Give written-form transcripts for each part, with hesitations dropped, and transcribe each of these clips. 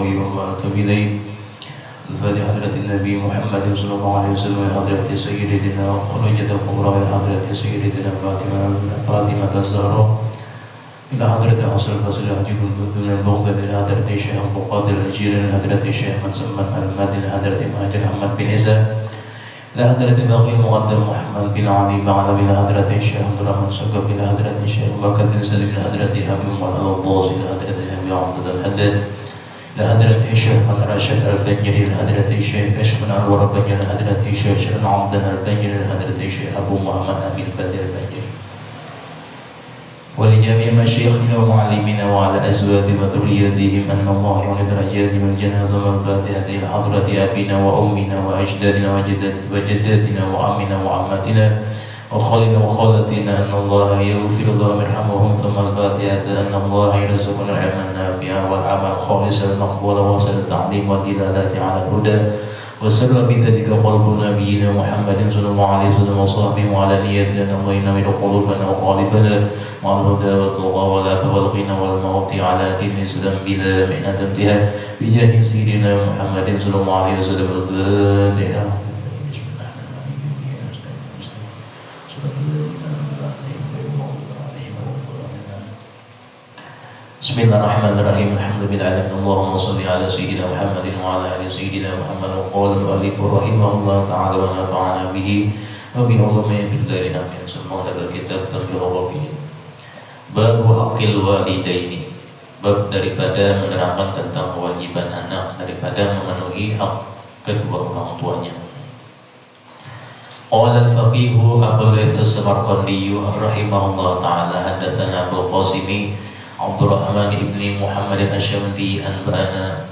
القيوم وأتوب إليه. الفاتحة حضرة النبي محمد صلى الله عليه وسلم وحضرة سيدنا ورجة الكبرى وحضرة سيدنا فاطمة الزهراء إلى حضرة أصل الفصل حجيب من البغداد إلى حضرة الشيخ أبو قادر الجيلاني إلى حضرة الشيخ مسمى المادي إلى حضرة مهاجر محمد بن عيسى إلى حضرة باقي المقدم محمد بن علي بعلم إلى حضرة الشيخ عبد الرحمن سقف إلى حضرة الشيخ بكر بن سليم إلى حضرة أبي عمر العباس إلى حضرة أبي عبد الحداد إلى حضرة الشيخ من راشد البنجري إلى حضرة الشيخ كشف أنور البنجري إلى حضرة الشيخ شرن عبدنا البنجري إلى حضرة الشيخ أبو محمد أمين بدر البنجري ولجميع مشايخنا ومعلمينا وعلى أزواج وذرياتهم أن الله يعلي درجاتهم الجنازة والفاتحة إلى حضرة أبينا وأمنا وأجدادنا وجداتنا وعمنا وعماتنا وخالنا وخالتنا أن الله يغفر لهم ويرحمهم ثم الفاتحة أن الله يرزقنا علما نافعا والعمل خالصا مقبولا وحسن التعليم والدلالة على الهدى وسر بذلك قلب نبينا محمد صلى الله عليه وسلم وصحبه وعلى نيتنا أن الله ينور قلوبنا وقالبنا مع الهدى والتقى والعفو والغنى والموت على دين الإسلام بلا محنة انتهاء بجاه سيدنا محمد صلى الله عليه وسلم. Bismillahirrahmanirrahim. Alhamdulillah. Allahumma shalli ala sayyidina Muhammadin wa ala ali sayyidina Muhammad wa qala al-alif rahimahullah ta'ala wa nafa'ana bihi wa bi ulumi fid darin amin. Semoga dalam kitab Tanbih Rabbi. Bab haqqil walidaini. Bab daripada menerangkan tentang kewajiban anak daripada memenuhi hak kedua orang tuanya. Qala al-faqih Abu Layth as-Samarqandi rahimahullah ta'ala hadatsana Abu Qasim Abdul Rahman ibni Muhammad al-Ashamdi anba'ana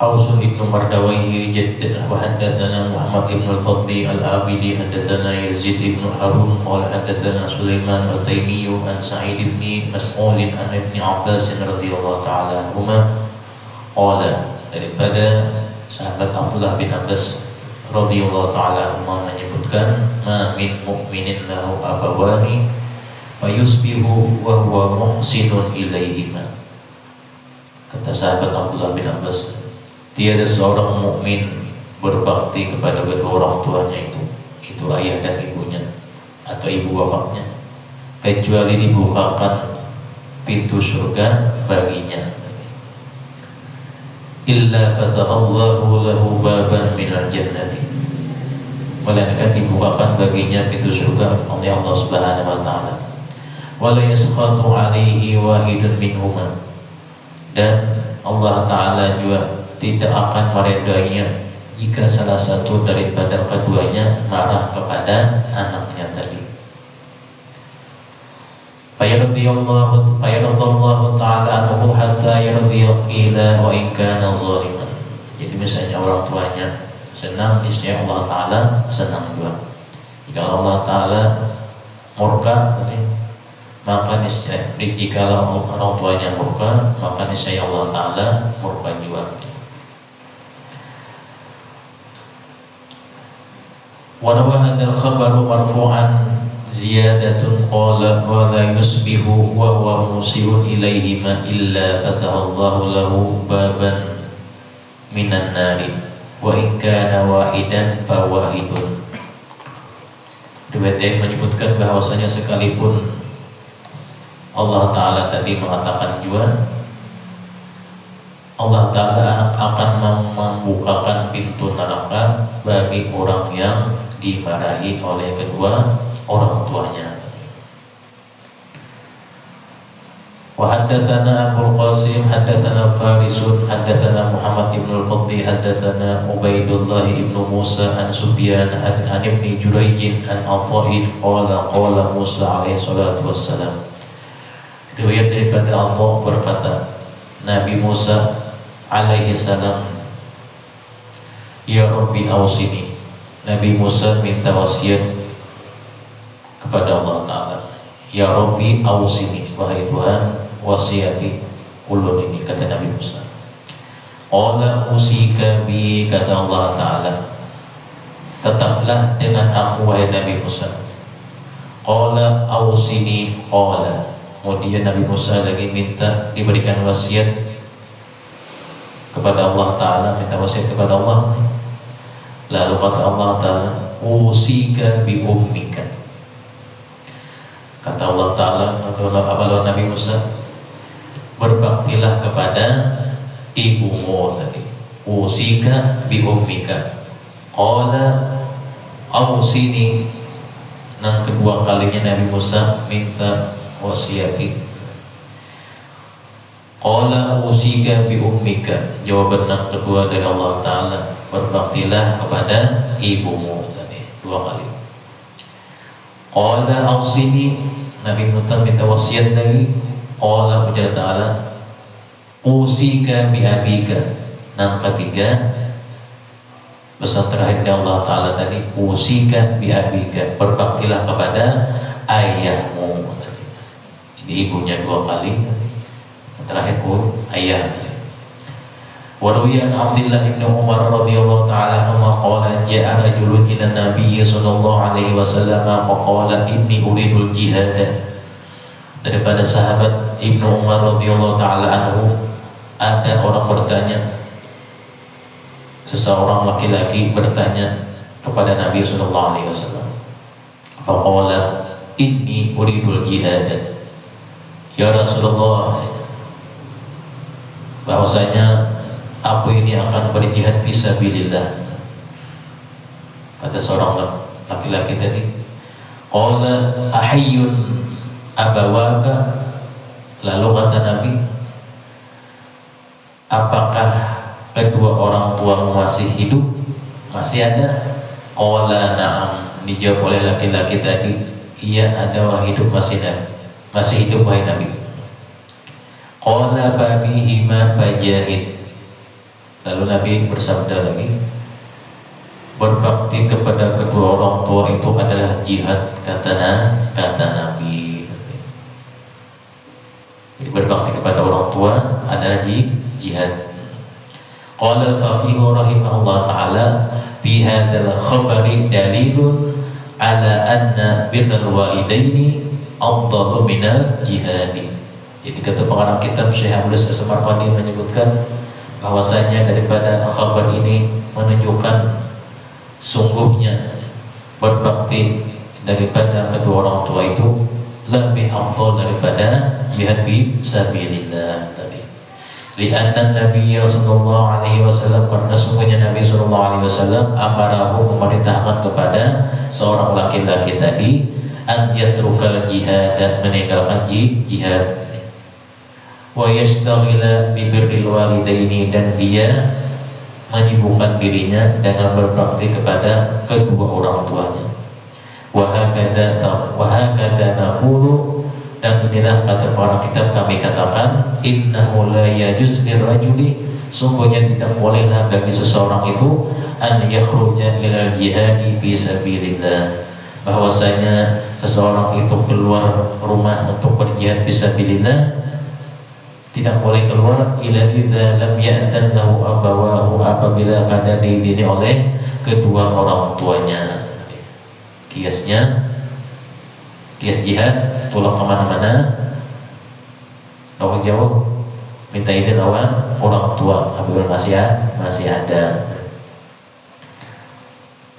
Awsun ibn Mardawayhi jaddah wa haddathana Muhammad ibn al-Fadli al-Abidi haddathana Yazid ibn Harun qala haddathana Sulaiman al-Taymi an Sa'id ibn Mas'ud an ibn Abbas radhiyallahu ta'ala anhuma qala daripada sahabat Abdullah bin Abbas radhiyallahu ta'ala anhuma menyebutkan ma min mu'minin lahu abawani fayusbihu wa huwa muhsinun ilaihima. Kata sahabat Abdullah bin Abbas, tiada seorang mukmin berbakti kepada kedua orang tuanya itu ayah dan ibunya atau ibu bapaknya, kecuali dibukakan pintu surga baginya. Illa fatahallahu lahu baban minal jannati, melainkan dibukakan baginya pintu surga oleh Allah Subhanahu wa taala. Wala yaskhatu alaihi wahidun minhuma, dan Allah Ta'ala juga tidak akan meredainya jika salah satu daripada keduanya marah kepada anaknya tadi. Fayardallahu ta'ala anhu hatta yardiya qila wa in kana zaliman. Jadi misalnya orang tuanya senang, niscaya Allah Ta'ala senang juga. Jika Allah Ta'ala murka, maka niscaya jika orang tuanya murka, maka niscaya Allah Ta'ala murka juga. Wa rawa hadzal khabaru marfu'an ziyadatun qala wa la yusbihu wa huwa musirun ilaihima illa fatahallahu lahu baban minan nari wa in kana wahidan fa wahidun. Riwayat yang menyebutkan bahwasanya sekalipun Allah Ta'ala tadi mengatakan juga Allah Ta'ala akan membukakan pintu neraka bagi orang yang dimarahi oleh kedua orang tuanya. Wa haddatsana Abu Qasim haddatsana Farisun haddatsana Muhammad ibn al-Fadli haddatsana Ubaidullah ibn Musa an Sufyan an ibn Jurayj an Atha'i qala Musa alaihi salatu wassalam. Riwayat daripada Allah berkata, Nabi Musa alaihi salam, ya Rabbi awsini. Nabi Musa minta wasiat kepada Allah Ta'ala, ya Rabbi awsini, wahai Tuhan wasiati ulun ini, kata Nabi Musa. Qala usika bi, kata Allah Ta'ala, tetaplah dengan aku wahai Nabi Musa. Qala awsini, qala Kemudian Nabi Musa lagi minta diberikan wasiat kepada Allah Ta'ala, minta wasiat kepada Allah. Lalu kata Allah Ta'ala, usika bi ummika. Kata Allah Ta'ala kepada Nabi Musa, berbaktilah kepada ibumu tadi. Usika bi ummika. Qala ausini. Nah, kedua kalinya Nabi Musa minta wasiati. Qala usika bi ummika. Jawaban yang kedua dari Allah Ta'ala, berbaktilah kepada ibumu tadi. Dua kali. Qala ausini. Nabi Musa minta wasiat lagi. Qala Allah Ta'ala usika bi abika. Yang ketiga, pesan terakhir dari Allah Ta'ala tadi, usika bi abika, berbaktilah kepada ayahmu. Jadi ibunya dua kali, terakhir pun ayah. Waruya Abdullah bin Umar radhiyallahu ta'ala anhu qala ja'a rajulun ila Nabi sallallahu alaihi wasallam faqala inni uridul jihad. Daripada sahabat Ibnu Umar radhiyallahu ta'ala anhu, ada orang bertanya, seseorang laki-laki bertanya kepada Nabi sallallahu alaihi wasallam. Faqala inni uridul jihad. Ya Rasulullah, bahwasanya aku ini akan berjihad fisabilillah. Kata seorang laki-laki tadi, qala ahayyun abawaka. Lalu kata Nabi, apakah kedua orang tuamu masih hidup? Masih ada? Qala na'am. Dijawab oleh laki-laki tadi, iya ada, wah hidup, masih hidup wahai Nabi. Qala babihima fajahid. Lalu Nabi bersabda lagi, berbakti kepada kedua orang tua itu adalah jihad, kata Nabi. Jadi berbakti kepada orang tua adalah jihad. Qala al-faqih rahimahullah ta'ala fi hadzal khabari dalilun ala anna birrul walidaini afdalu minal jihadi. Jadi kata pengarang kitab Syekh Abdul As-Samarqandi menyebutkan bahwasanya daripada khabar ini menunjukkan sungguhnya berbakti daripada kedua orang tua itu lebih afdal daripada jihad fi sabilillah tadi. Lianna Nabi sallallahu alaihi wasallam, karena sungguhnya Nabi sallallahu alaihi wasallam amarahu, memerintahkan kepada seorang laki-laki tadi, an yatrukal jihad, dan meninggalkan jihad, wa yastaghila bi birril walidaini, dan dia menyibukkan dirinya dengan berbakti kepada kedua orang tuanya. Wa hakadha naqulu, dan inilah kata para kitab kami katakan, innahu la yajuz lirrajuli, sungguhnya tidak bolehlah bagi seseorang itu an yakhruja ilal jihadi fi sabilillah, bahwasanya seseorang itu keluar rumah untuk berjihad fi sabilillah, tidak boleh keluar ila idza lam ya'tan lahu abawahu, apabila kada diizinkan oleh kedua orang tuanya. Kias jihad, pulang kemana-mana, orang jauh, minta izin lawan orang tua, apabila masih ada.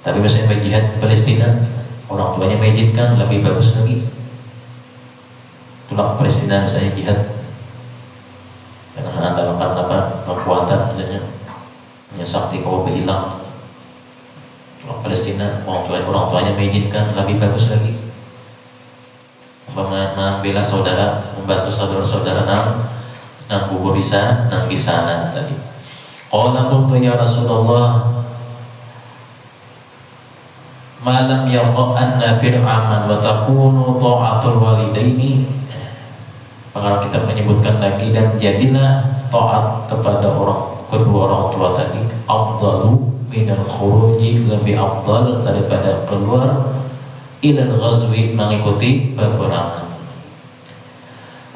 Tapi misalnya jihad Palestina, orang tuanya mengizinkan, lebih bagus lagi. Pulang ke Palestina misalnya jihad, dengan mengandalkan kekuatan, misalnya sakti kau hilang. Pulang Palestina, orang tuanya mengizinkan, lebih bagus lagi. Membela saudara, membantu saudara-saudara nang gugur di sana tadi. Qala qultu ya Rasulullah, malam yarqa anna fir'aman wa takunu ta'atul walidaini. Pengarang kita menyebutkan lagi, dan jadilah taat kepada kedua orang tua tadi afdalu minal khuruji, lebih afdal daripada keluar ilal ghazwi, mengikuti peperangan.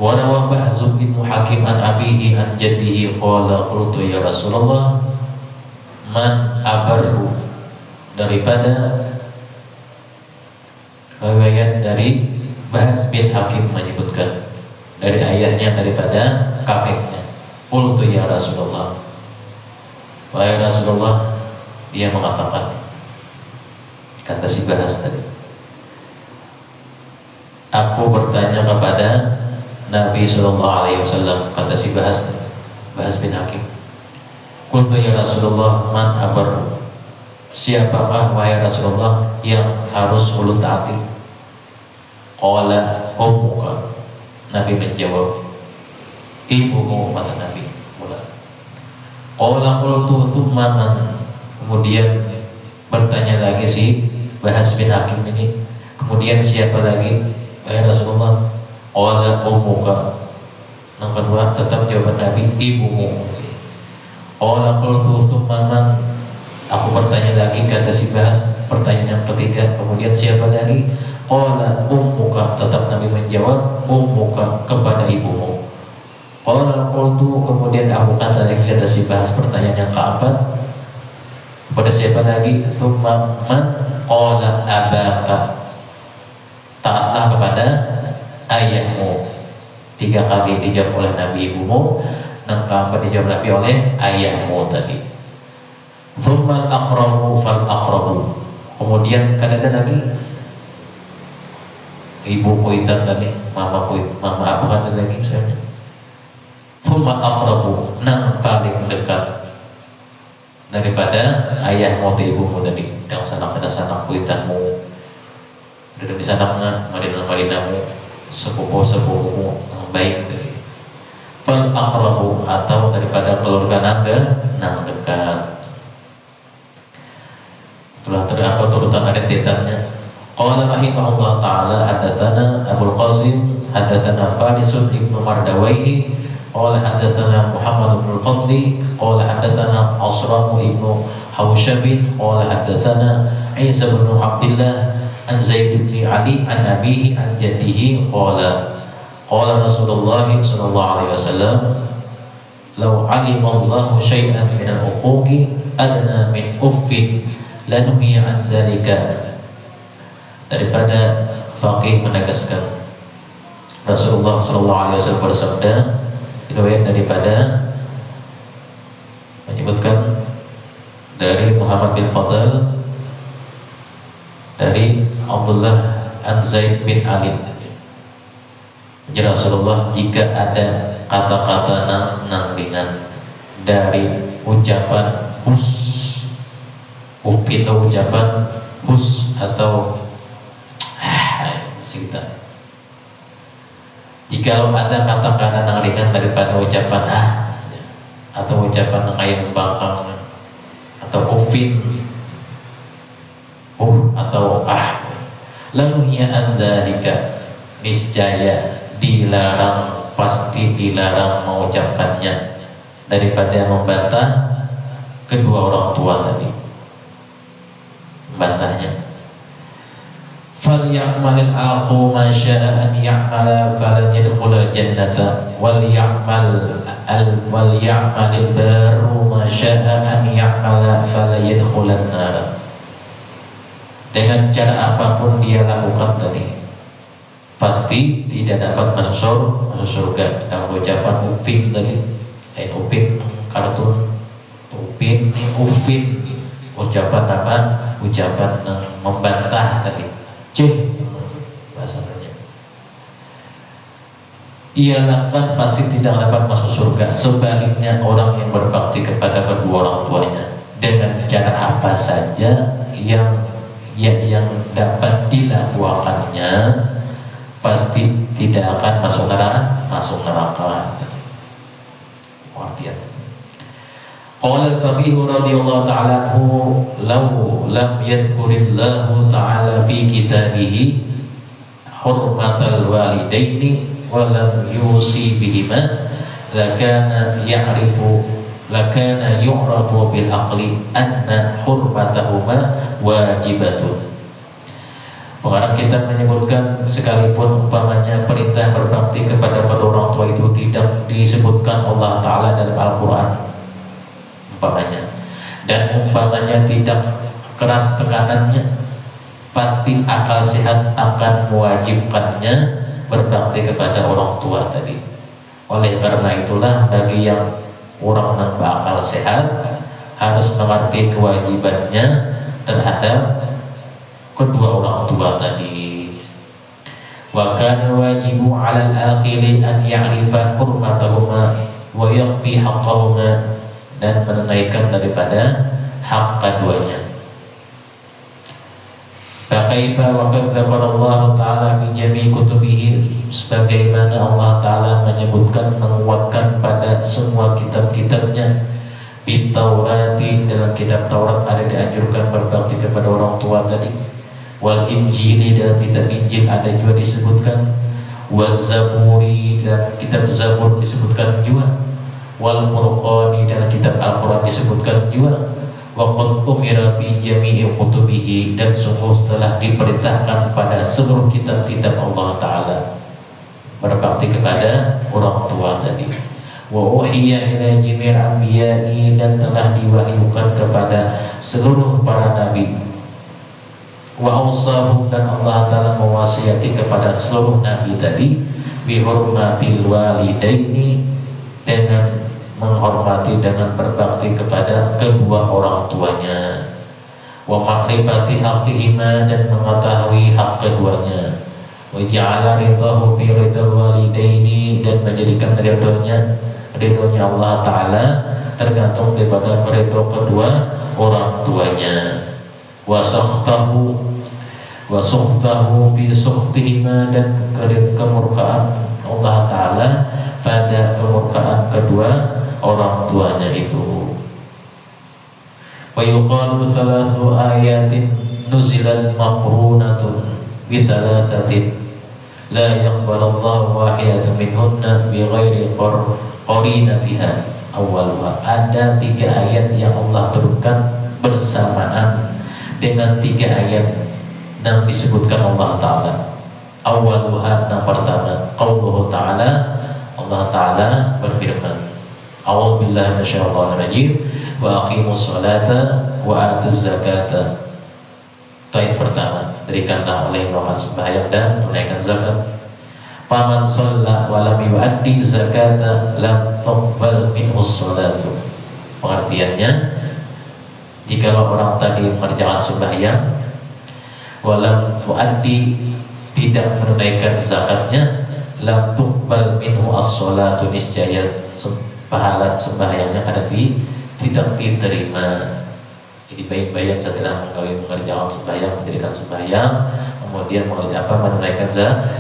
Wa rawa Bahz bin Hakim an abihi an jaddihi qala qultu ya Rasulullah, man abarru, daripada riwayat dari Bahz bin Hakim menyebutkan, dari ayahnya daripada kakeknya. Qultu ya Rasulullah, wahai Rasulullah, dia mengatakan, kata si Bahas tadi, aku bertanya kepada Nabi Sallallahu Alaihi Wasallam, kata si Bahas bin Hakim. Qultu ya Rasulullah, man abar, siapakah wahai Rasulullah yang harus ulun taati? Qala ummuka, Nabi menjawab, ibumu, kata Nabi. Qala qultu thumma man, kemudian bertanya lagi si Bahas bin Hakim ini, kemudian siapa lagi wahai Rasulullah? Qala ummuka, yang kedua tetap jawaban Nabi, ibumu. Qala qultu thumma man, aku bertanya lagi, kata si Bahas, pertanyaan yang ketiga, kemudian siapa lagi? Qala ummuka, tetap Nabi menjawab, ummuka, kepada ibumu. Qala qultu, kemudian aku kata lagi, kata si Bahas, pertanyaan yang keempat, kepada siapa lagi? Thumma man, qala abaka, taatlah kepada ayahmu. 3 kali dijawab oleh Nabi ibumu, yang keempat dijawab Nabi oleh ayahmu tadi. Thumma aqrabu fal aqrabu, kemudian kadang lagi ibu kuitan tadi, mama apa kata lagi misalnya? Thumma aqrabu, nang paling dekat daripada ayahmu atau ibumu tadi, yang sanak kuitanmu, sudah di sanaknya marinamu, sepupu-sepupumu yang baik tadi. Fal aqrabu, atau daripada keluarga nang dekat. Telah terdapat turutan ada titahnya. Qala rahimahullah ta'ala, hadatsana Abul Qasim, hadatsana Farisun ibnu Mardawaihi, qala hadatsana Muhammad ibn al-Fadli, qala hadatsana Asram ibnu Hawshabin, qala hadatsana Isa ibn Abdullah an Zaid bin Ali an abihi an jaddihi, qala Rasulullah sallallahu alaihi wasallam, law alima Allahu syai'an min al-uquqi adna min uffin lanuhi an dzalika. Daripada faqih menegaskan, Rasulullah sallallahu alaihi wasallam bersabda, riwayat daripada menyebutkan dari Muhammad bin Fadl dari Abdullah an Zaid bin Ali, Rasulullah, jika ada kata-kata nang ringan dari ucapan upin atau ucapan atau kita, jika ada kata-kata nang ringan daripada ucapan atau ucapan kayak bangkang atau upin atau lalu ya andalika, niscaya dilarang, pasti dilarang mengucapkannya, daripada membantah kedua orang tua tadi, membantahnya. Falyamalil aqu ma syaa an ya'mala falan yadkhulul jannata wal ya'malil baru ma syaa an ya'mala falan yadkhulun nar. Dengan cara apapun dia lakukan tadi, pasti tidak dapat masuk surga. Dengan ucapan upin tadi, upin kartun, upin ucapan apa? Ucapan membantah tadi, bahasanya. Ia lakukan pasti tidak dapat masuk surga. Sebaliknya, orang yang berbakti kepada kedua orang tuanya dengan cara apa saja yang dapat dilakukannya, pasti tidak akan masuk neraka. Artinya, qala al-faqih radhiyallahu ta'ala anhu, law lam yadhkurillahu ta'ala fi kitabihi hurmatal walidaini wa lam yusi bihima lakana yu'rafu bil aqli anna hurmatahuma wajibatun. Pengarang kita menyebutkan, sekalipun umpamanya perintah berbakti kepada kedua orang tua itu tidak disebutkan Allah Ta'ala dalam Al-Quran umpamanya, dan umpamanya tidak keras tekanannya, pasti akal sehat akan mewajibkannya berbakti kepada orang tua tadi. Oleh karena itulah bagi yang orang yang berakal sehat harus mengerti kewajibannya terhadap kedua orang tua tadi. Wa kana wajibu 'alal akhiri an ya'rifa hurmatahuma wa yaqdi haqqahuma, dan menunaikan daripada hak keduanya. Fakaifa wa qad dzakara Allah Ta'ala fi jami' kutubihi, sebagaimana Allah Ta'ala menyebutkan, menguatkan pada semua kitab-kitabnya. Di Taurati, dalam kitab Taurat ada dianjurkan berbakti kepada orang tua tadi. Wal Injili, dalam kitab Injil ada juga disebutkan. Wal Zaburi, dalam kitab Zabur disebutkan juga. Wal Furqani, dalam kitab Al-Quran disebutkan juga. Wa qad umira bi jami'i kutubihi, dan sungguh telah diperintahkan pada seluruh kitab-kitab Allah Ta'ala berbakti kepada orang tua tadi. Wa uhiya ila jami'il anbiya'i, dan telah diwahyukan kepada seluruh para nabi. Wa awsahum, dan Allah Ta'ala mewasiati kepada seluruh nabi tadi bi hurmatil walidaini, dengan menghormati, dengan berbakti kepada kedua orang tuanya. Wa ma'rifati haqqihima, dan mengetahui hak keduanya. Wa ja'ala ridahu fi ridal walidaini, dan menjadikan ridhonya Allah Ta'ala tergantung daripada ridho kedua orang tuanya. Wa sukhtahu fi sukhtihima, dan kemurkaan Allah Ta'ala pada kemurkaan kedua orang tuanya itu. Wa yuqalu thalathu ayatin nuzilat maqrunatun bi thalathatin la yaqbalullahu wahidatan minhunna bi ghairi qarinatiha awwaluha. Ada 3 ayat yang Allah turunkan bersamaan dengan 3 ayat yang disebutkan Allah Ta'ala. Awwaluha, yang pertama, qauluhu ta'ala, Allah Ta'ala berfirman, a'udzu billahi minasyaitonir rajim, wa aqimus salata wa atuz zakata. Ayat pertama, berikanlah oleh melakukan sembahyang dan tunaikan zakat. Faman shalla wa lam yu'addi zakata lam tuqbal minhu sholatu. Pengertiannya, jika orang tadi mengerjakan sembahyang walam tu'addi, tidak menunaikan zakatnya, lam tuqbal minhu as-sholatu, niscaya pahala sembahyangnya tidak diterima. Jadi baik-baik setelah mengerjakan sembahyang, mendirikan sembahyang, kemudian menunaikan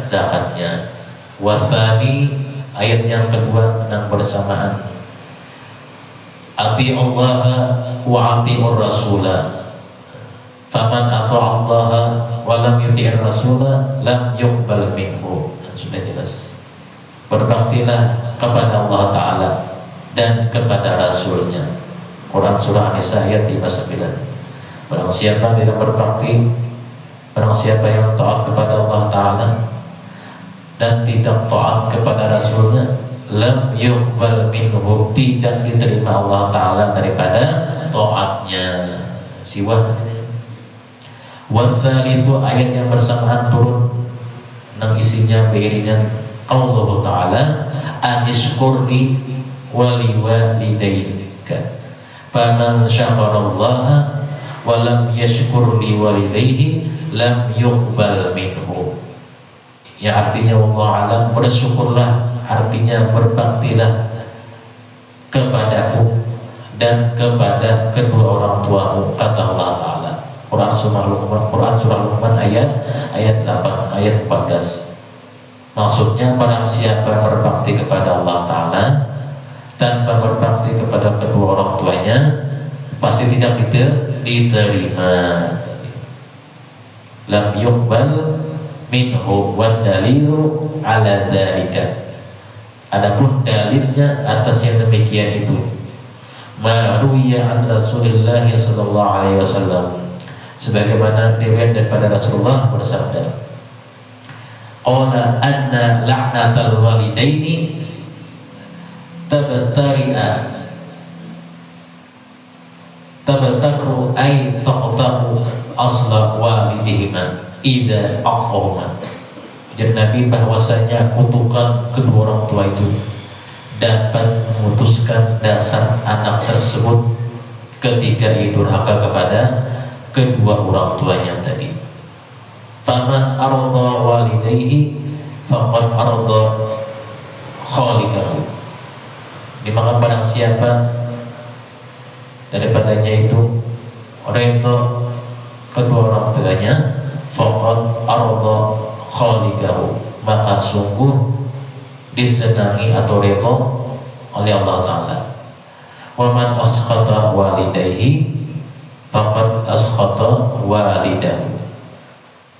zakatnya. Wasani, ayat yang kedua yang bersamaan, ati Allah wa ati'ur rasulah, faman ata'a Allah wa lam yuti'ir rasulah lam yuqbal minhu. Sudah jelas. Berbaktilah kepada Allah Ta'ala dan kepada Rasulnya. Quran Surah An-Nisa ayat 59. Barang siapa tidak berbakti, barang siapa yang taat kepada Allah Ta'ala dan tidak taat kepada Rasulnya, lam yuqbal minhu, tidak diterima Allah Ta'ala daripada taatnya. Siwah. Wasalisu, ayat yang bersamaan turun, yang isinya beriringan Allah Ta'ala, anishkurni wali walidayka, faman syakarallaha wa lam yashkur li walidayhi lam yuqbal minhu. Ya, artinya Allah alam, bersyukurlah, artinya berbaktilah kepadaku dan kepada kedua orang tuamu, kata Allah Ta'ala. Quran Surah Luqman ayat 8, ayat 14. Maksudnya, barang siapa berbakti kepada Allah Ta'ala tanpa berbakti kepada kedua orang tuanya, pasti tidak diterima. Lam yuqbal minhu wa dalilu ala dzalika. Adapun dalilnya atas yang demikian itu, ma ruwiya an Rasulillah sallallahu alaihi wasallam, sebagaimana riwayat daripada Rasulullah bersabda, qala anna la'natal walidaini tabtaru ay taqtahu asla walidihima idza aqawma. Ujar Nabi bahwasanya kutukan kedua orang tua itu dapat memutuskan dasar anak tersebut ketika ia durhaka kepada kedua orang tuanya tadi. Faman arda walidayhi faqad arda khaliqahu. Dimana barang siapa daripadanya itu reda kedua orang tuanya, faqad arda khaliqahu, maka sungguh disenangi atau reda oleh Allah Ta'ala. Wa man askhata walidayhi faqad askhata walidahu.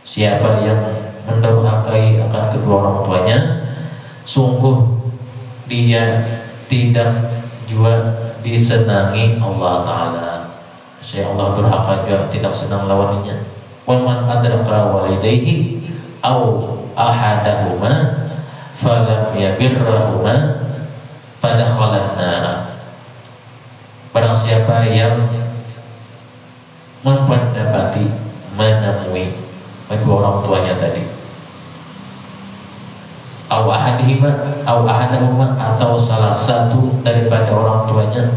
Siapa yang mendurhakai akan kedua orang tuanya, sungguh dia tidak juga disenangi Allah Ta'ala. Saya Allah durhaka juga tidak senang lawannya. Wa man adraka walidayhi aw ahadahuma falam yabirrahuma fadakhalan nar. Barang siapa yang mendapati, menemui kedua orang tuanya tadi, aw ahadahuma atau salah satu daripada orang tuanya,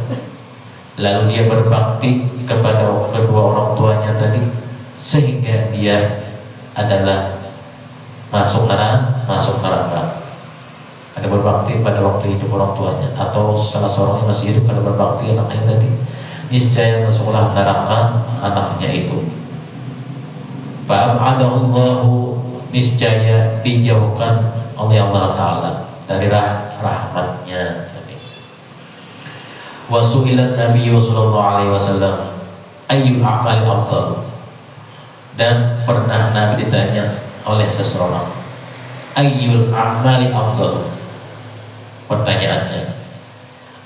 lalu dia berbakti kepada kedua orang tuanya tadi sehingga dia adalah masuk neraka. Ada berbakti pada waktu hidup orang tuanya atau salah seorangnya masih hidup, ada berbakti anaknya tadi, niscaya masuklah neraka anaknya itu. Fa'ab'adahullahu, niscaya dijauhkan oleh Allah Ta'ala dari rahmatnya. Wa su'ilan Nabi sallallahu alaihi wasallam ayyul a'mali afdal, dan pernah Nabi ditanya oleh seseorang, ayyul a'mali afdal, pertanyaannya,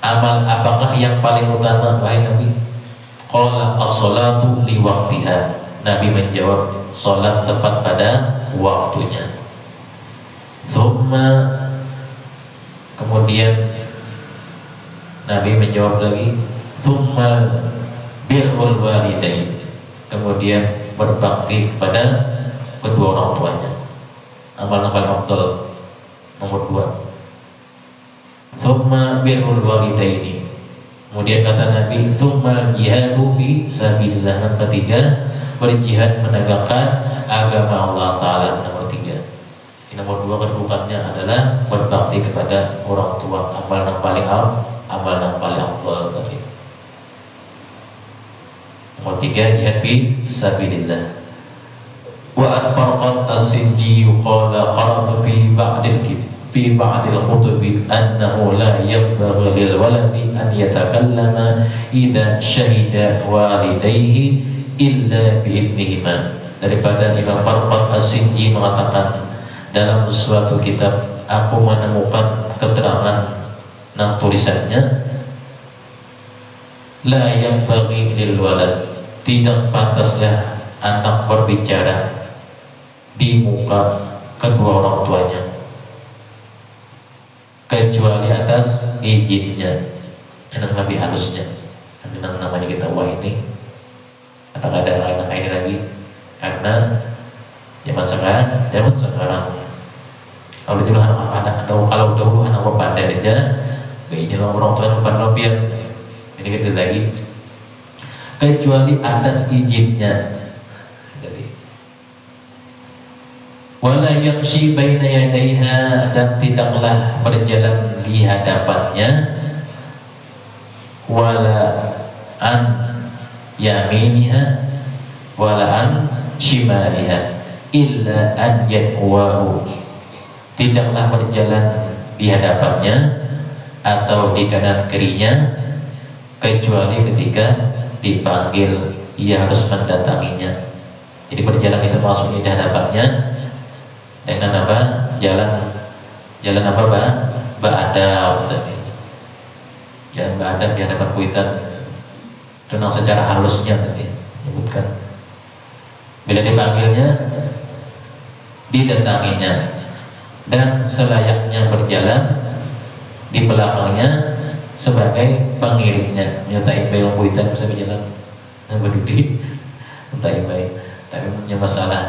amal apakah yang paling utama wahai Nabi? Qala as-salatu li waqtiha. Nabi menjawab, salat tepat pada waktunya. Thumma, kemudian Nabi menjawab lagi, thumma birrul walidain, kemudian berbakti kepada kedua orang tuanya. Amal-amal afdal nomor 2. Thumma birrul walidaini. Kemudian kata Nabi, thumma jihadu fi sabilillah. Yang ketiga, berjihad menegakkan agama Allah Ta'ala. Nomor 3. Nomor 2 kedudukannya adalah berbakti kepada orang tua. Amal yang paling afdal tadi. Nomor 3, jihad fi sabilillah. Wa at-Farqat as-Sinji qala qara'tu fi ba'dil kutubi annahu la yanbaghi lil waladi an yatakallama idza syahida walidayhi illa bi'idnihima. Daripada Imam Farqat as-Sinji mengatakan dalam suatu kitab, aku menemukan keterangan tulisannya, la yanbaghi lil walad, tidak pantaslah anak berbicara di muka kedua orang tuanya kecuali atas izinnya. Enak Nabi halusnya, namanya kita wah ini apakah ada anak ini lagi, karena zaman sekarang kalau dulu anak kalau dahulu anak bapak aja gak izin orang tua bukan lobian, ini kita lagi kecuali atas izinnya. Wala yamshi baina yadayha, dan tidaklah berjalan di hadapannya, wala an yaminiha wala an shimaliha illa an yadwahu, tidaklah berjalan di hadapannya atau di kanan kirinya kecuali ketika dipanggil ia harus mendatanginya. Jadi berjalan itu maksudnya di hadapannya dengan apa? Jalan apa, ba'adab tadi. Jalan ba'adab di hadapan kuitan. Tenang secara halusnya tadi menyebutkan. Bila dipanggilnya, didatanginya, dan selayaknya berjalan di belakangnya sebagai pengiringnya. Menyertai bayang kuitan bisa berjalan dan berdiri, menyertai baik. Tapi punya masalah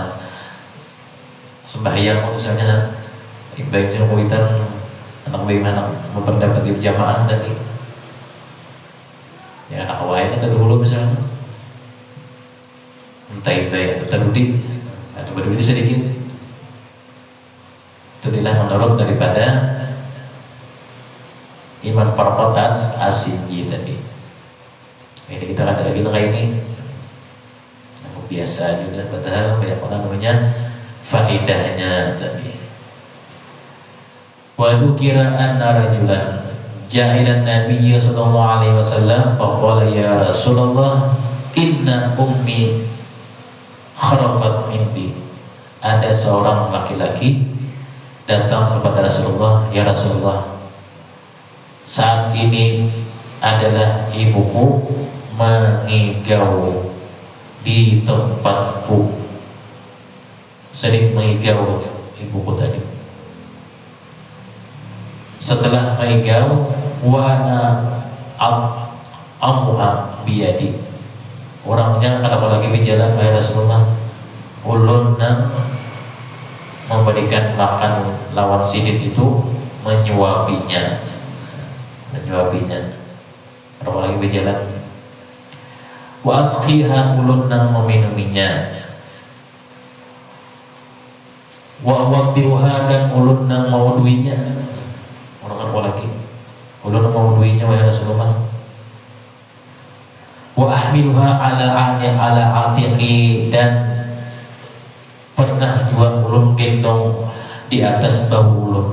sembahyang misalnya baiknya kuitan anak bagaimana berpendapat di jamaah tadi ya anak awalnya kan dulu misalnya entah atau terudi atau berbeda sedikit itu adalah menurut daripada iman perpotas asing tadi. Ini kita kata lagi kayak ini biasa juga padahal banyak orang namanya faedahnya tadi. Wa dzukira anna rajulan jahilan Nabi sallallahu alaihi wasallam faqala ya Rasulullah inna ummi kharafat mindi. Ada seorang laki-laki datang kepada Rasulullah, ya Rasulullah, saat ini adalah ibuku mengigau di tempatku, sering mengigau ibuku tadi. Setelah mengigau, wana amuha biyadi. Orangnya kalau lagi berjalan kepada Rasulullah, ulunna memberikan makan lawan sidin itu menyuapinya. Kalau lagi berjalan, wa asqiha ulunna meminuminya, wa wadiruha dan ulunna mauduinya. Orang lagi ulunna mauduinya wahai Rasulullah. Wa ahmiluha ala atiqi dan pernah juga ulun gendong di atas bahu ulun.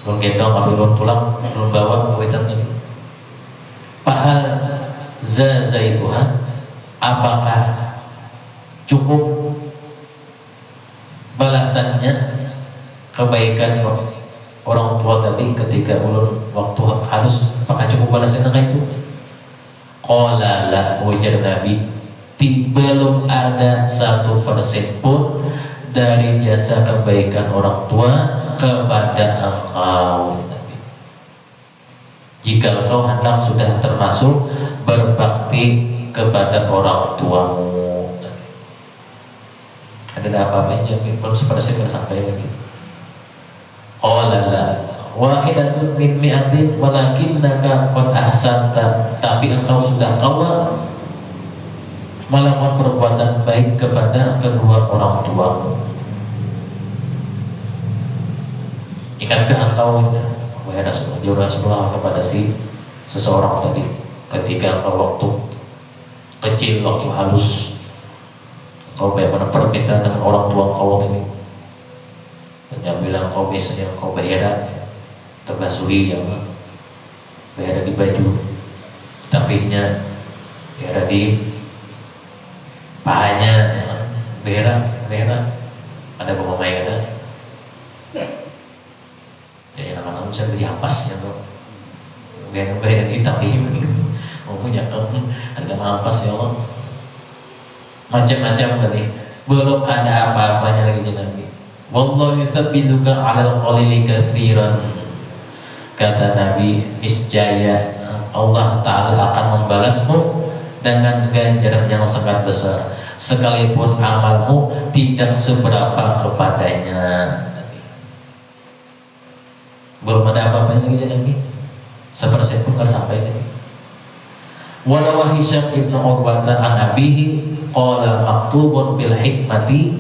Ulun gendong ambil ulun tulang, ulun bawa kawitan tadi. Pahal zaituha, apakah cukup balasannya kebaikan orang tua tadi ketika ulun waktu halus, apakah cukup balasannya kayak itu? Qala la, ujar Nabi, belum ada 1% pun dari jasa kebaikan orang tua kepada engkau. Jika engkau hendak sudah termasuk berbakti kepada orang tuamu. Ada apa-apanya belum 1% sampai lagi. Qala la wahidatun min mi'atin walakinnaka qad ahsanta, tapi engkau sudah kawal melakukan perbuatan baik kepada kedua orang tuamu. Ingatkah engkau wahai Rasulullah kepada seseorang tadi ketika engkau waktu kecil, waktu halus, kau bagaimana permintaan dengan orang tua kau ini, dan yang bilang kau biasanya kau bayar terbasuri yang bayar di baju, tapinya bayar di pahanya, bayar ada pemain ada. Ya anak-anak bisa beli ampas ya bro, bayar di tapi mau punya ada ampas ya Allah, macam-macam tadi. Belum ada apa-apanya lagi Nabi. Wallahu yutabiduka 'alal qalili katsiran. Kata Nabi, niscaya Allah Ta'ala akan membalasmu dengan ganjaran yang sangat besar, sekalipun amalmu tidak seberapa kepadanya. Belum ada apa-apa lagi Nabi, 1% pun kan sampai Nabi. Walau Hisham ibnu Urwata an abihi qala maktubun bil hikmati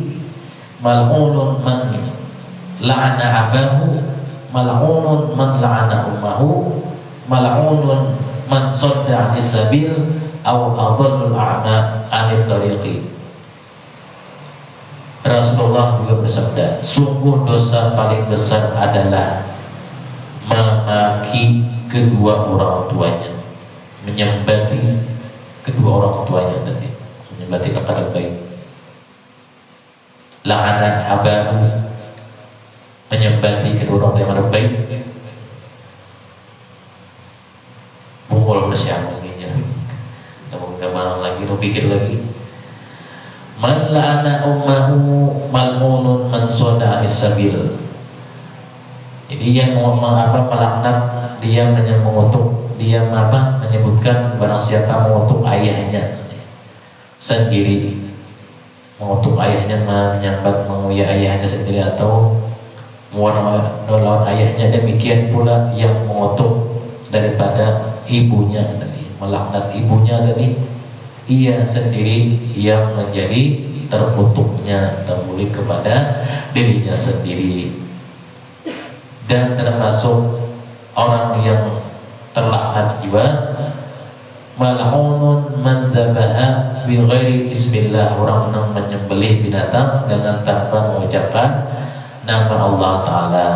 mal'unun man la'ana abahu, mal'unun man la'ana ummahu, mal'unun man sadda 'anis sabil aw adallul a'ma 'anil tariqi. Rasulullah juga bersabda, sungguh dosa paling besar adalah memaki kedua orang tuanya, menyembati kedua orang tuanya tadi, menyembati kata baik. La'anan abahu, menyembati kedua orang tua yang baik. Pukul bersiapa lagi, kamu kemana lagi, lu pikir lagi. Man la'ana ummahu mal'unun man soda anis sabil. Jadi yang melaknat, dia mengutuk, dia menyebutkan barang siapa mengutuk ayahnya sendiri, mengutuk ayahnya, menyambat menguya ayahnya sendiri, atau melawan ayahnya. Demikian pula yang mengutuk daripada ibunya tadi, melaknat ibunya tadi, ia sendiri yang menjadi terkutuknya, terbulik kepada dirinya sendiri. Dan termasuk orang yang terlaknat juga, mal'unun man dzabaha bi ghairi bismillah, orang yang menyembelih binatang dengan tanpa mengucapkan nama Allah Ta'ala.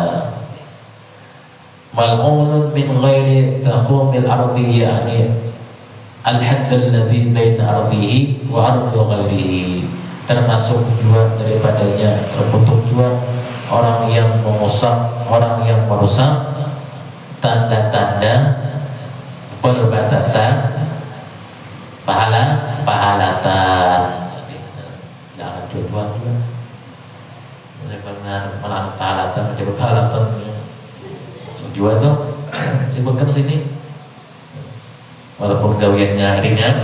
Mal'unun min ghairi taqumil ardi, yakni al-hadd alladhi baina ardihi wa ardi ghairihi. Termasuk juga daripadanya terkutuk juga orang yang merusak, orang yang merusak tanda-tanda perbatasan pahalatan. Jangan coba juga. Mereka melarang pahalatan, mencoba pahalatan. Juga tuh sebutkan sini. Walaupun gawiannya ringan,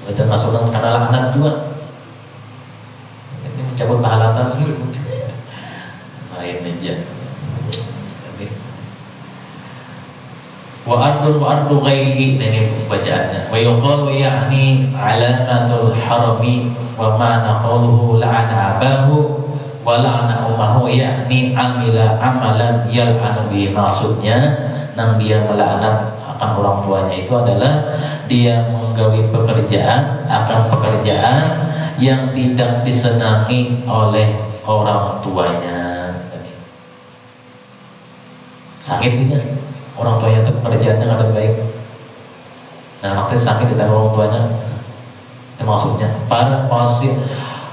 termasuk karena laknat juga. Ini mencabut pahalatan dulu. Lain aja. Wa ardu ghairi, ini bacaannya. Wa yuqalu ya'ni alamatul harami wa ma'na qawluhu la'ana abahu wa la'ana ummahu, yakni amila amalan yal'anu bi. Maksudnya nang dia melaknat akan orang tuanya itu adalah dia menggawi pekerjaan akan pekerjaan yang tidak disenangi oleh orang tuanya. Sakitnya orang tuanya itu pekerjaannya nggak ada baik. Nah, maksudnya sakit di tangan orang tuanya. Itu maksudnya para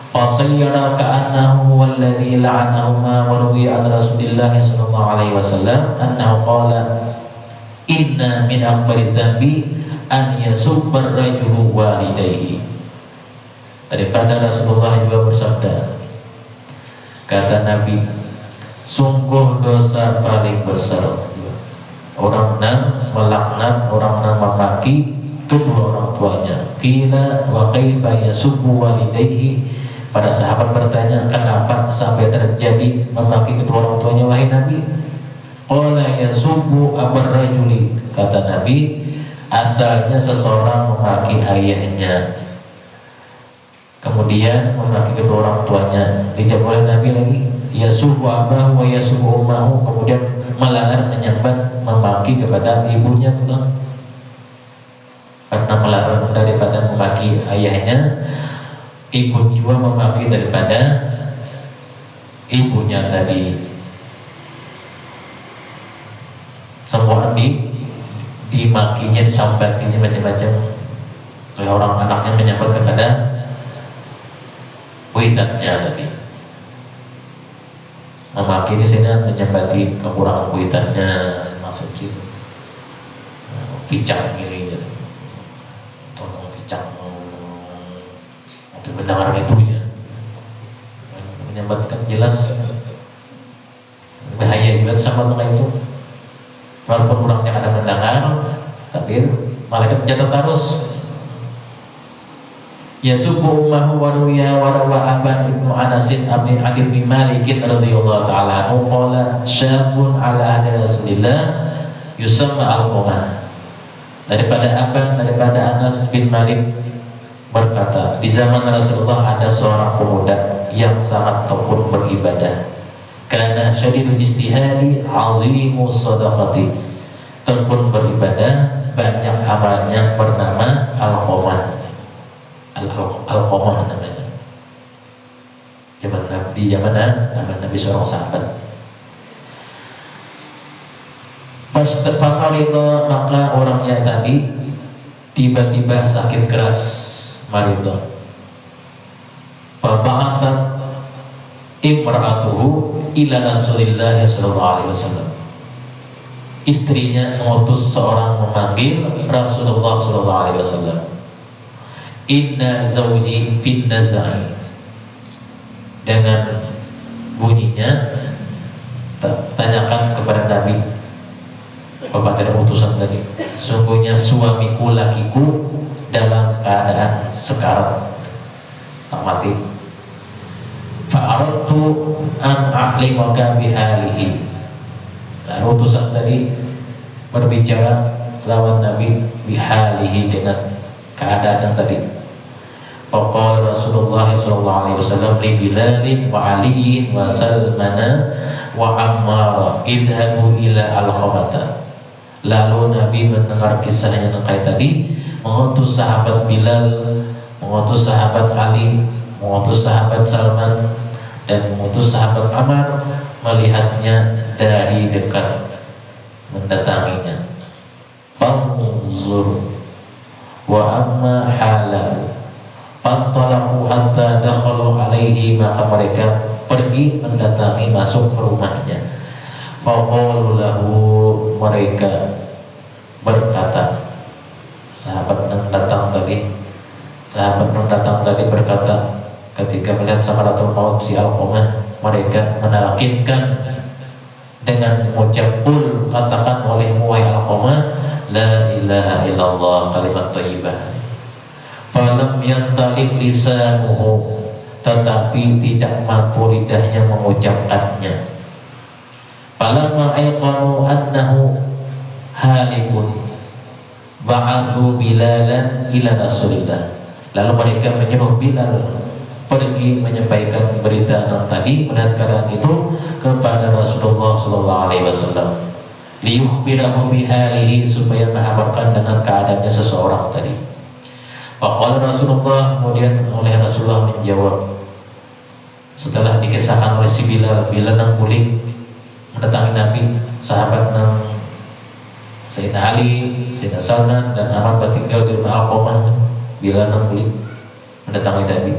fasayyara ka'annahu walladhi la'anahuma wa ruwiya an Rasulillah sallallahu alaihi wasallam annahu qala inna min akbari dzambi an yasubbar rajulu walidayhi. Daripada Rasulullah juga bersabda, kata Nabi, sungguh dosa paling besar orang yang melaknat, orang yang memaki kedua orang tuanya. Qila wa kaifa yasubbu walidayhi. Para sahabat bertanya, kenapa sampai terjadi memaki kedua orang tuanya wahai Nabi? Qala yasubbu abar rajuli. Kata Nabi, asalnya seseorang memaki ayahnya, kemudian memaki kedua orang tuanya. Dijawab oleh Nabi lagi, yasubbu abahu wa yasubbu ummahu, kemudian melarang menyambat memaki kepada ibunya pula. Karena melarang daripada memaki ayahnya, ibu juga memaki daripada ibunya tadi. Semua dimakinya, disambatinya macam-macam oleh orang anaknya, menyambat kepada widatnya tadi. Memaki di sini menyambati kekurangan kuitannya, maksud itu picak gini, tolong picak untuk mendengar itu ya, menyambatkan jelas bahaya juga sama dengan itu. Walaupun orangnya ada mendengar, tapi malaikat mencatat terus. Yasubbu ummahu wa ruwiya wa rawa Aban ibnu Anasin Abi bin Malik radhiyallahu ta'ala anhu qala syabun ala ahli Rasulillah yusamma al-qumah. Daripada Aban, daripada Anas bin Malik berkata, di zaman Rasulullah ada seorang pemuda yang sangat tekun beribadah. Karena syadidul istihadi azimu sadaqati, tekun beribadah, banyak amalnya, bernama al-qumah. Al-Qamah namanya. Zaman Nabi seorang sahabat. Pas terpakarido, maka orangnya tadi tiba-tiba sakit keras, marido. Faba'athat imra'atuhu ila Rasulillah sallallahu alaihi wasallam. Istrinya mengutus seorang memanggil Rasulullah sallallahu alaihi wasallam. Inna zawji fin nazai, dengan bunyinya tanyakan kepada Nabi, bapak dari utusan tadi, sungguhnya suamiku lakiku dalam keadaan sekarat. tak mati. Fa'aradtu an a'limaka bihalihi. Lalu utusan tadi berbicara lawan Nabi bihalihi dengan keadaan tadi. Faqala Rasulullah sallallahu alaihi wasallam li Bilal wa Ali wa Salman wa Ammar idhabu ila Alqamah. Lalu Nabi mendengar kisahnya terkait tadi, mengutus sahabat Bilal, mengutus sahabat Ali, mengutus sahabat Salman, dan mengutus sahabat Ammar melihatnya dari dekat, mendatanginya. Fanzur wa amma halahu fantalaqu hatta dakhalu alaihi, maka mereka pergi mendatangi, masuk ke rumahnya. Faqalu lahu, mereka berkata, sahabat yang datang tadi berkata ketika melihat sakaratul maut si Alqamah, mereka menalkinkan dengan mengucap qul, katakan olehmu wahai Alqamah, la ilaha illallah, kalimat thayyibah. Falam yantaliq lisanuhu, tetapi tidak mampu lidahnya mengucapkannya. Falamma ayqanu annahu halikun ba'athu Bilalan ila Rasulillah. Lalu mereka menyuruh Bilal pergi menyampaikan berita yang tadi, melihat keadaan itu kepada Rasulullah sallallahu alaihi wasallam, liyukhbirahu bihalihi, supaya mengabarkan dengan keadaannya seseorang tadi. Faqala Rasulullah, kemudian oleh Rasulullah menjawab setelah dikisahkan oleh si Bilal yang kulik mendatangi Nabi, sahabat yang Sayyidina Ali, Sayyidina Salman dan Ammar bertinggal di rumah Alqamah. Bilal yang kulik mendatangi Nabi.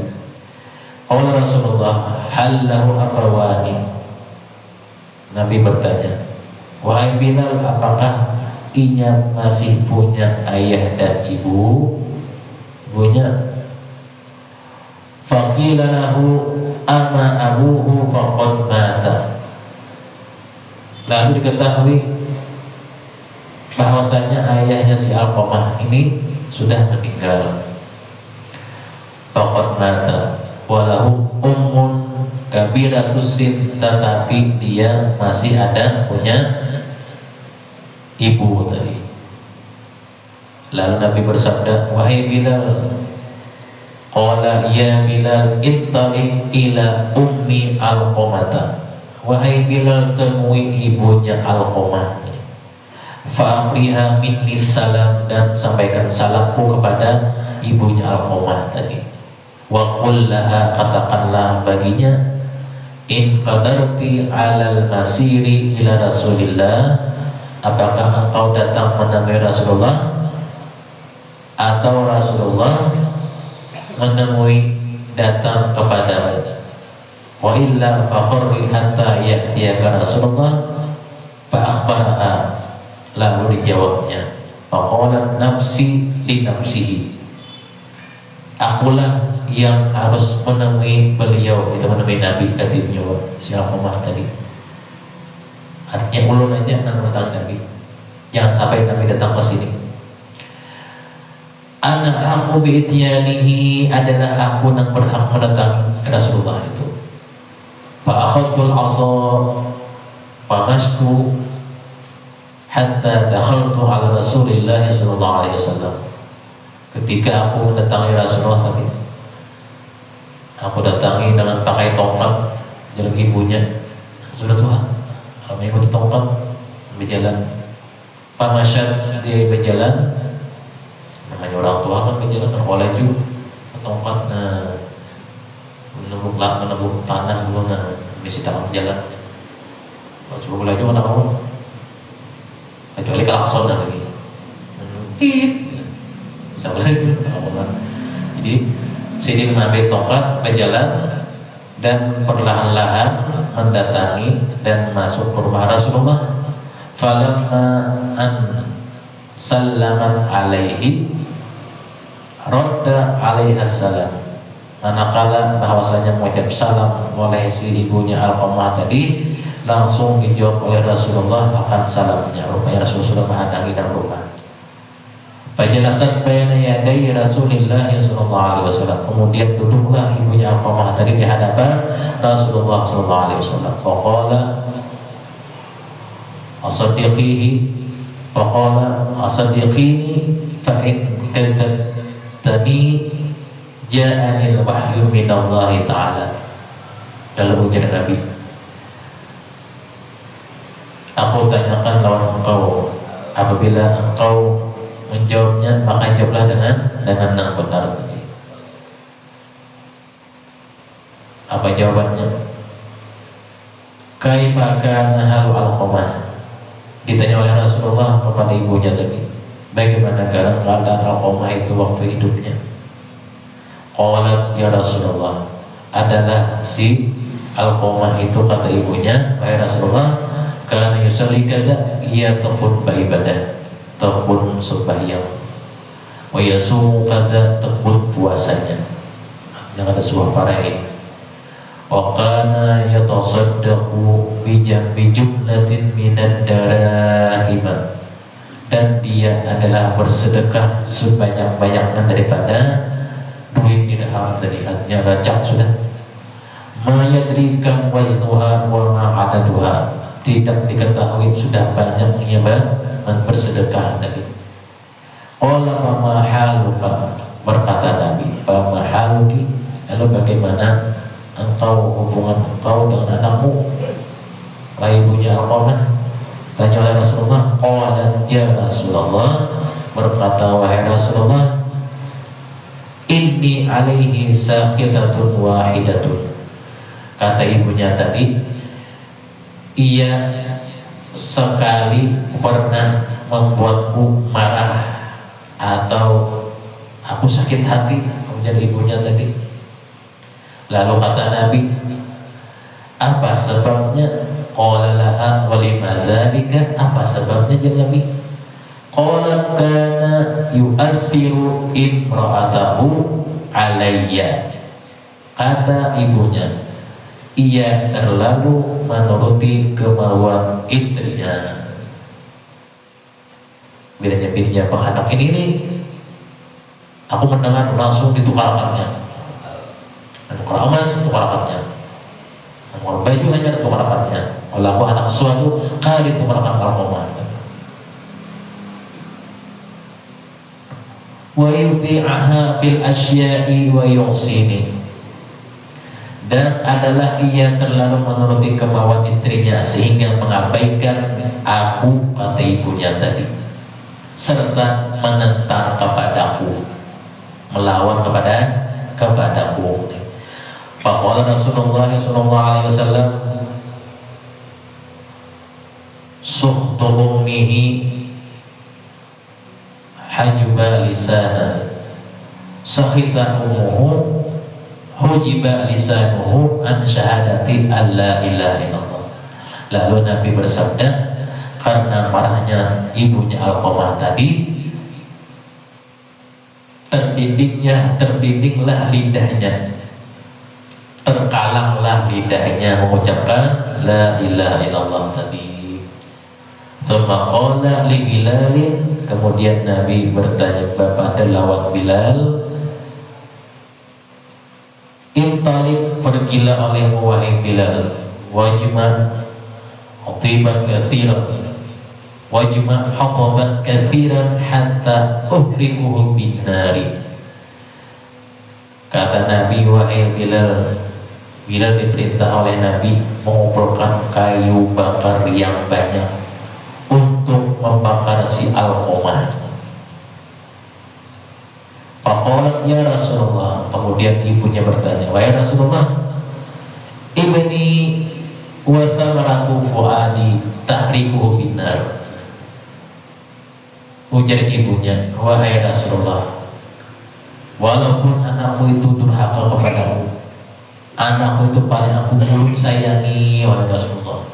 Qala Rasulullah, hal lahu abawani. Nabi bertanya, wahai Bilal, apakah inya masih punya ayah dan ibu? Ibunya. Faqila lahu ama abuhu faqad mata. Lalu diketahui bahwasanya ayahnya si Alqamah ini sudah meninggal. Faqad mata walahu ummun kabiratus sin, tetapi dia masih ada punya ibu tadi. Lalu Nabi bersabda, wahai Bilal, qala ya Bilal ittaliq ila ummi Alqamah. Wahai Bilal, temui ibunya Alqamah, fa'amriha minni salam, dan sampaikan salamku kepada ibunya Alqamah tadi. Wa qul laha, katakanlah baginya, in qadarti alal masiri ila Rasulillah, apakah engkau datang menemui Rasulullah atau Rasulullah menemui datang kepadamu. Wa illa faqarri hatta ya'tiyaka Rasulullah fa'akhbaraha. Lalu dijawabnya, faqalat nafsi li nafsihi, akulah yang harus menemui beliau, itu menemui Nabi tadi, menjawab si Alqamah tadi. Artinya ulun aja yang datang Nabi, jangan sampai Nabi datang ke sini. Anak aku bi'ityanihi, adalah aku yang berhak mendatangi Rasulullah itu. Fa'akhadul asa famastu hatta dakhaltu ala Rasulillah sallallahu alaihi wasallam. Ketika aku mendatangi Rasulullah tadi, aku datangi dengan pakai tongkat, jalan ibunya. Sudah tua, kalau mengikuti tongkat berjalan. Pamasyad, dia berjalan. Namanya orang tua kan berjalan teroleh juga tongkat, menembuk tanah dulu, misi tangan jalan. Kalau coba belajar anak awal, kecuali klakson lagi, bisa belajar. Jadi sini mengambil tongkat, berjalan dan perlahan-lahan mendatangi dan masuk ke rumah Rasulullah. Falamma an sallamat alaihi radda alaiha salam. Manakala bahwasanya mengucap salam oleh si ibunya Alqamah tadi, langsung dijawab oleh Rasulullah akan salamnya. Rupanya Rasulullah menghadiri dalam rumah. Fajalasat baina yaday Rasulillah sallallahu alaihi wasallam. Kemudian duduklah ibunya Alqamah tadi di hadapan Rasulullah sallallahu alaihi wasallam. Faqala asaddiqini fa in kadzabtani ja'ani al-wahyu min Allah taala. Dalam ujian Nabi, aku tanyakan lawan engkau, apabila engkau menjawabnya maka jawablah dengan yang benar tadi. Apa jawabannya? Kaifa kana halu Alqamah? Ditanya oleh Rasulullah kepada ibunya tadi, bagaimana keadaan Alqamah itu waktu hidupnya? Qalat ya Rasulullah, adalah si Alqamah itu, kata ibunya, wahai Rasulullah, karena yusalli kada, ia tekun beribadah, tekun sembahyang, wa yasumu kada, tekun puasanya. Yang ada sebuah parahi. Wa kana yatasaddaqu bi jumlatin minad darahim, dan dia adalah bersedekah sebanyak-banyaknya daripada duit dirham tadi, artinya rajak sudah. Ma yadrikam waznuha wa ma adaduha, tidak diketahui sudah banyaknya bersedekah tadi. Qala ma haluka, berkata Nabi, ma haluki, lalu bagaimana engkau, hubungan engkau dengan anakmu, wahai ibunya Alqamah? Tanya oleh Rasulullah. Qala ya Rasulullah, berkata wahai Rasulullah, inni alaihi saqitatun wahidatun, kata ibunya tadi, ia sekali pernah membuatku marah atau aku sakit hati, menjadi ibunya tadi. Lalu kata Nabi, apa sebabnya? Qala laha wa limadzalika, apa sebabnya ya Nabi? Qala kana yu'athiru imra'atahu alayya, kata ibunya, ia terlalu menuruti kemauan istrinya. Bila nyebutnya anak ini nih, aku mendengar langsung ditukarkannya. Tukar emas, tukar akadnya. Tukar baju hanya tukar akadnya. Kalau aku anak suatu kali tukarkan Alqamah. Wa yuti'aha fil asya'i wa yu'sini, dan adalah ia terlalu menuruti kemauan istrinya sehingga mengabaikan aku, kata ibunya tadi, serta menentang kepadaku, melawan kepadaku. Faqala Rasulullah sallallahu alaihi wasallam, suhtu ummihi hajuba lisana, sakhita ummuhu hujiba lisanuhu an syahadati alla ilaha illallah. Lalu Nabi bersabda, karena marahnya ibunya Alqamah tadi, terdidinglah lidahnya, terkalanglah lidahnya mengucapkan la ilaha illallah tadi. Tsumma qala li Bilal, kemudian Nabi bertanya kepada lawan Bilal, intalik, pergilah olehmu wahai Bilal, wajma khatiban katsiran, wajma khataban katsiran hatta uhrikuhu bin nari. Kata Nabi, wahai Bilal, Bilal diperintah oleh Nabi mengumpulkan kayu bakar yang banyak untuk membakar si Alqamah. Faqalat ya Rasulullah, kemudian ibunya bertanya, wahai Rasulullah, ibni wa thamaratu fuadi tahrikuhu binar. Ujar ibunya, wahai Rasulullah, walaupun anakmu itu durhaka kepadamu, anakmu itu paling aku belum sayangi, wahai Rasulullah,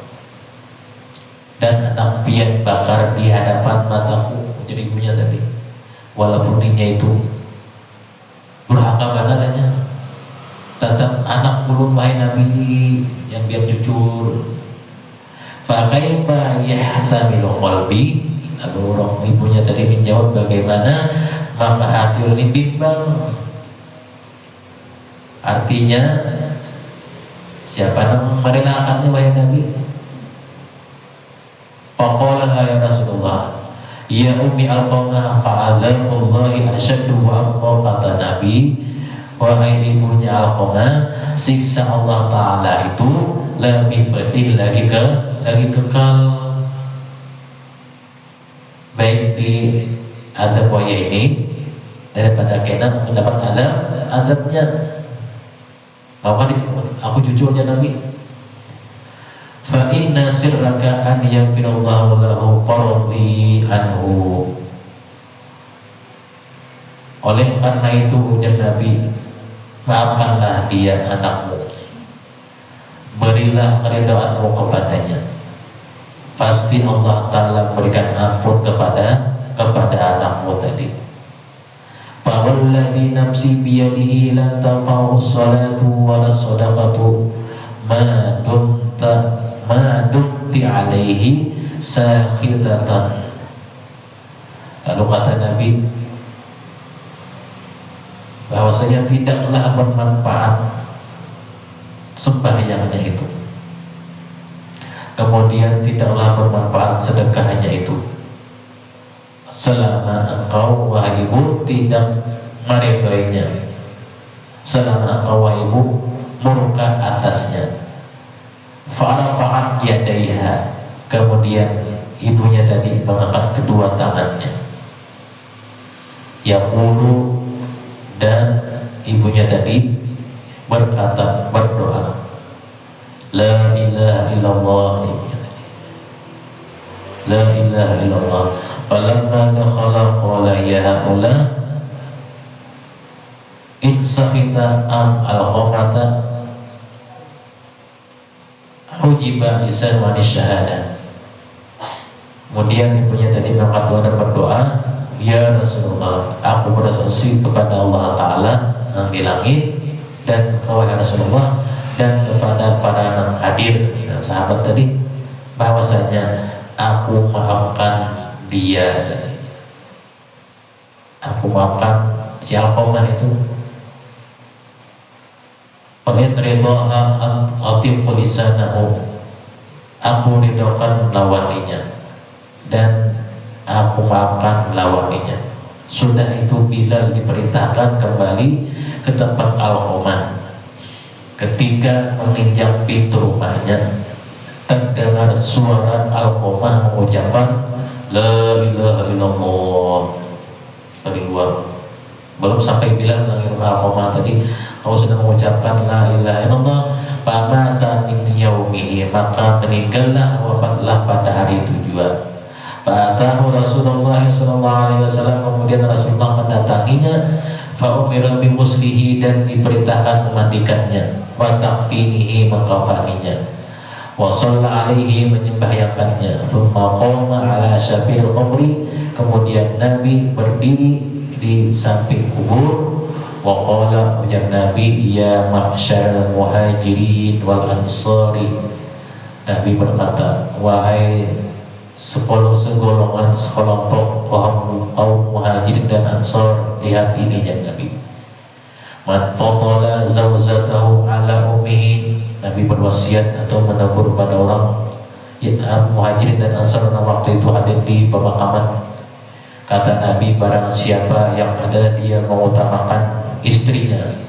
dan anak pian bakar di hadapan mataku, ujar ibunya tadi, walaupun dia itu durhaka banalanya, tetap anak belum, wahai Nabi yang biar jujur. Fa kaifa yahtamilu qalbi Lalu orang ibunya tadi menjawab bagaimana, maka hati ini bimbang. Artinya siapa yang merelakannya wahai Nabi? Faqala ya Rasulullah, ya ummi alqamah fa'adzabullahi asyaddu wa aqwa. Kata Nabi, wahai ibunya Alqamah, siksa Allah Ta'ala itu lebih pedih lagi kekal. Baik di adab waya ini daripada kena mendapat adabnya. Aku jujurnya Nabi, fa inna sirraka an yaghfirallahu lahu qardi anhu. Oleh karena itu ujar Nabi, maafkanlah dia anakmu, berilah keridhaanmu kepadanya, pasti Allah Ta'ala berikan ampun kepada anakmu tadi. Fawalladhi nafsi biyadihi lan tanfa'u sholatu wala shadaqatu ma dumti alaihi sakhidatan. Lalu kata Nabi, bahwasanya tidaklah bermanfaat sembahyangnya itu, kemudian tidaklah bermanfaat sedekahnya itu, selama engkau wahai ibu tidak meridhoinya, selama engkau wahai ibu murka atasnya. Farafa'at yadaiha, kemudian ibunya tadi mengangkat kedua tangannya, yaqulu, dan ibunya tadi berdoa, la ilaha illallah, la ilaha illallah. Falamma dakhala qala ya haula in sahita am al-qamata hujiba lisan wa syahada. Kemudian ibunya tadi mengangkat doa dan berdoa, ya Rasulullah, aku bersaksi kepada Allah Ta'ala yang di langit dan wahai Rasulullah dan kepada para hadir sahabat tadi, bahwasanya aku maafkan dia, aku maafkan si Alqamah itu. Qad ridhaha atiq lisanahu, aku ridhokan lawaninya dan aku maafkan lawaninya. Sudah itu Bilal diperintahkan kembali ke tempat Alqamah. Ketika menginjak pintu rumahnya, terdengar suara Alqamah mengucapkan la ilaha illallah dari luar. Belum sampai Bilal mendengar rumah Alqamah tadi, aku sudah mengucapkan la ilaha illallah. Famata min yaumihi, maka meninggallah, wafatlah pada hari itu juga. Fa'atahu Rasulullah sallallahu alaihi wasallam, kemudian Rasulullah mendatanginya, fa'umira bi muslihi, dan diperintahkan memandikannya, wa taqfinihi, mengkafaninya, wa shalla alaihi, menyembahyangkannya, thumma qama ala syabil qabri, kemudian Nabi berdiri di samping kubur, wa qala, ujar Nabi, ya ma'syar muhajirin wal ansari. Nabi berkata, wahai segolongan sekelompok kaum muhajirin dan ansar, lihat ini ya Nabi. Man fadala zawjatahu ala ummihi, Nabi berwasiat atau menegur pada orang muhajirin dan ansar yang waktu itu hadir di pemakaman. Kata Nabi, barang siapa yang ada dia mengutamakan istrinya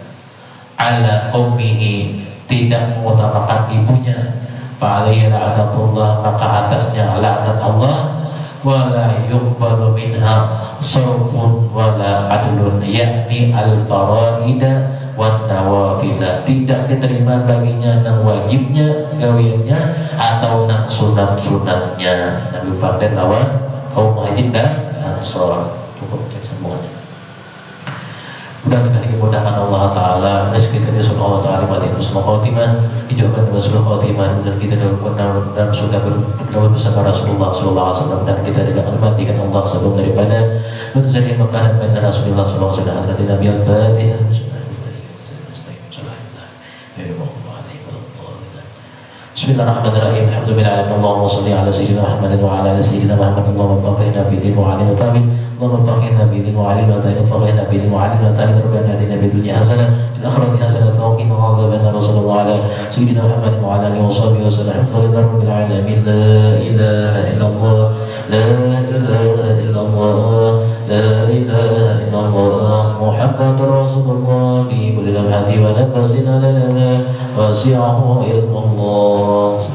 ala ummihi, tidak mengutamakan ibunya, fa'alaihi la'natullah, maka atasnya laknat Allah, wala yuqbalu minha sarfun wala adlun, yakni al-faraida wan nawafila, tidak diterima baginya nang wajibnya gawiannya atau nang sunat-sunatnya. Nabi pakai lawan kaum muhajirin dan ansar. Cukup sambungannya. Mudah-mudahan dimudahkan Allah Ta'ala, rezeki kita Allah Ta'ala mati husnul khotimah, dijauhkan dari husnul khotimah, dan kita dalam surga berdapat bersama Rasulullah Sallallahu Alaihi Wasallam, dan kita tidak mengabdikan Allah sebelum daripada menjadi makanan pada Rasulullah Sallallahu Alaihi Wasallam. Hadirat Nabi Al-Fatihah. Bismillahirrahmanirrahim. Alhamdulillah. Allahumma shalli ala sayyidina Muhammad wa ala ali sayyidina Muhammad. Allahumma faqihna bi din wa alim tabi. Allahumma faqihna bi din wa alim tabi. Faqihna bi din wa alim tabi. Rabbana atina fid dunya hasanah fil akhirati hasanah wa qina adzaban nar. Sallallahu ala sayyidina Muhammad wa ala alihi wa sahbihi wa sallam. Alhamdulillahirabbil alamin. La ilaha illallah. La ilaha illallah. La ilaha illallah. Muhammadur Rasulullah. Bi kulli lamhati wa nafasin ala wasi'ahu ilmu Allah.